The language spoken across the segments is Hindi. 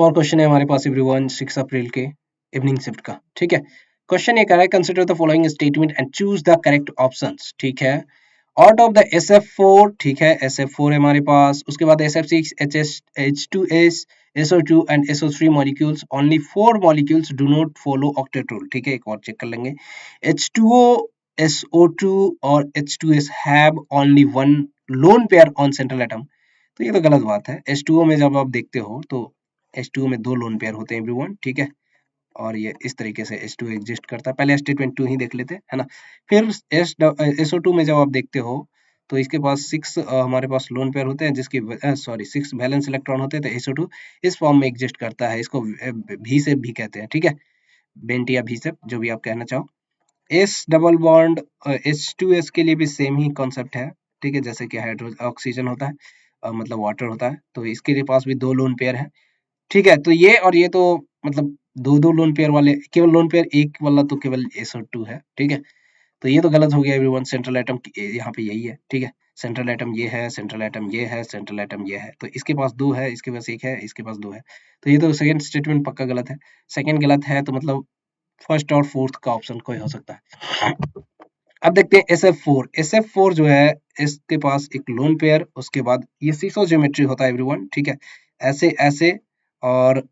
एक और क्वेश्चन है हमारे पास एवरीवन 6 अप्रैल के इवनिंग शिफ्ट का। ठीक है, क्वेश्चन ये कह रहा है consider the following statement and choose the correct options. ठीक है, आउट ऑफ द SF4, ठीक है SF4 है हमारे पास, उसके बाद SF6, H2S, SO2 and SO3 molecules, only 4 molecules do not follow octet rule. ठीक है, एक और चेक कर लेंगे। H2O, SO2 और H2S have only one lone pair on central atom. तो ये तो गलत बात है। H2O में जब आप देखते हो तो H2O में 2 लोन पेयर होते हैं एवरीवन। ठीक है, और ये इस तरीके से H2 एग्जिस्ट करता है। पहले स्टेटमेंट 2 ही देख लेते हैं, है ना। फिर SO2 में जब आप देखते हो तो इसके पास 6 हमारे पास लोन पेयर होते हैं, जिसकी 6 वैलेंस इलेक्ट्रॉन होते हैं। तो SO2 इस फॉर्म में एग्जिस्ट करता है। इसको भी से भी कहते हैं। ठीक है, बेंट या भी से, जो भी आप कहना चाहो। एस डबल बॉन्ड H2S के लिए भी सेम ही कॉन्सेप्ट है। ठीक है, जैसे कि हाइड्रोजन ऑक्सीजन होता है, मतलब वाटर होता है, तो इसके लिए पास भी 2 लोन पेयर है। ठीक है, तो ये और ये तो मतलब 2-2 लोन पेयर वाले, केवल लोन पेयर एक वाला तो केवल SO2 है। ठीक है, तो ये तो गलत हो गया एवरीवन। सेंट्रल एटम यहाँ पे यही है। ठीक है, सेंट्रल एटम ये है, सेंट्रल एटम ये है, सेंट्रल एटम ये है। तो इसके पास 2 है, इसके पास 1 है, इसके पास 2 है। तो ये तो सेकंड स्टेटमेंट पक्का गलत है। सेकंड गलत है, तो मतलब फर्स्ट और फोर्थ का ऑप्शन कोई हो सकता है। अब देखते हैं SF4। SF4 जो है, इसके पास एक लोन पेयर, उसके बाद ये सीसो ज्योमेट्री होता है एवरीवन। ठीक है, ऐसे ऐसे, और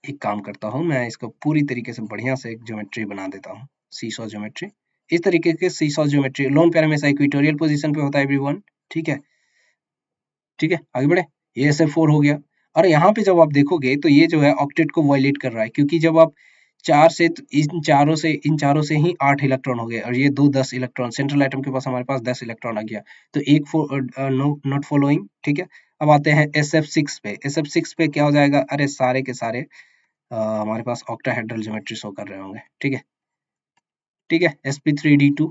एक काम करता हूँ मैं, इसको पूरी तरीके से बढ़िया से एक ज्योमेट्री बना देता हूँ, सीसो ज्योमेट्री। इस तरीके के सीसो ज्योमेट्री, लोन पेयर हमेशा इक्वेटोरियल पोजीशन पे होता है एवरीवन। ठीक है, ठीक है, आगे बढ़े। ये SF4 हो गया। और यहाँ पे जब आप देखोगे तो ये जो है ऑक्टेट को वायलेट कर रहा है, क्योंकि जब आप 4 से, तो इन चारों से ही 8 इलेक्ट्रॉन हो गए, और ये 2 10 इलेक्ट्रॉन, सेंट्रल एटम के पास हमारे पास 10 इलेक्ट्रॉन आ गया। तो एक नॉट फॉलोइंग। ठीक है, अब आते हैं SF6 पे। SF6 पे क्या हो जाएगा? अरे सारे के सारे हमारे पास ऑक्टाहेड्रल ज्योमेट्री शो कर रहे होंगे। ठीक है, ठीक है, sp3d2।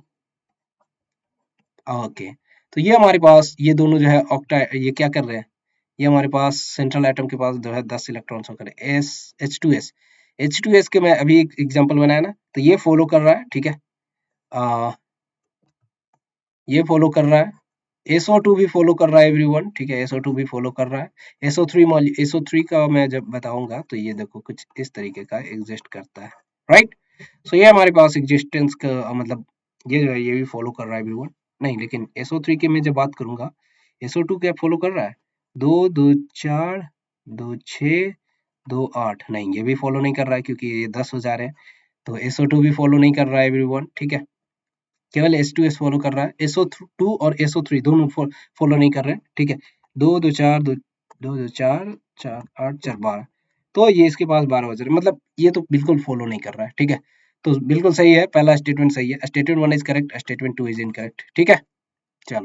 ओके, तो ये हमारे पास ये दोनों जो है ऑक्टा, ये क्या कर रहे हैं? ये हमारे पास सेंट्रल एटम के पास जो है 10 इलेक्ट्रॉन शो करे। H2S के मैं अभी एक एग्जांपल बनाया ना, तो ये फॉलो कर रहा है। ठीक है, आ, ये फॉलो कर रहा है। SO2 भी फॉलो कर रहा है एवरीवन। ठीक है, SO2 भी फॉलो कर रहा है। SO3 का मैं जब बताऊंगा तो ये देखो कुछ इस तरीके का एग्जिस्ट करता है, राइट। सो ये हमारे पास एग्जिस्टेंस का मतलब, ये जो है ये भी फॉलो कर रहा है एवरीवन। नहीं, लेकिन SO3 की मैं जब बात करूंगा, SO2 क्या फॉलो कर रहा है? 2 2 4 2 6 2 8, नहीं ये भी फॉलो नहीं कर रहा है, क्योंकि ये 10 हो जा रहे हैं। तो SO2 भी फॉलो नहीं कर रहा है एवरीवन। ठीक है, केवल H2S फॉलो कर रहा है। SO2 और SO3 दोनों फॉलो नहीं कर रहे हैं। ठीक है, 2 2 4 2 2 4 4 8 4 12, तो ये इसके पास 12 बज रहे, मतलब ये तो बिल्कुल फॉलो नहीं कर रहा है। ठीक है, तो बिल्कुल सही है, पहला स्टेटमेंट सही है। Statement 1 is correct, statement 2 is incorrect. ठीक है, चलो।